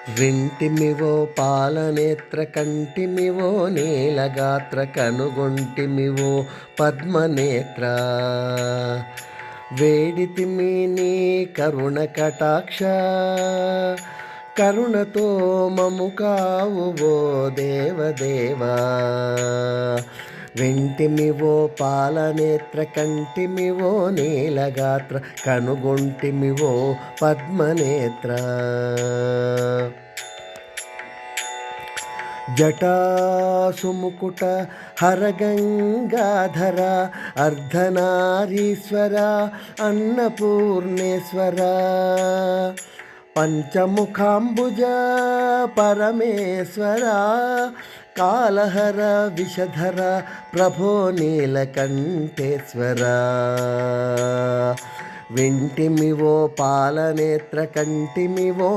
వింటిమివో పాలనేత్ర కంటిమివో నీలగాత్ర కనుగొంటిమివో పద్మనేత్ర వేడితిమి నీ కరుణ కటాక్ష కరుణతో మము కావువో దేవదేవా వింటిమివో పాలనేత్ర కంటిమివో నీలగాత్ర కనుగొంటిమివో పద్మనేత్ర జటాసుముకుట హరగంగాధర అర్ధనారీశ్వర అన్నపూర్ణేశ్వర పంచముఖాంబుజ పరమేశ్వర కాలహర విషధర ప్రభో నీలకంఠేశ్వర వింటిమివో పాలనేత్ర కంటిమివో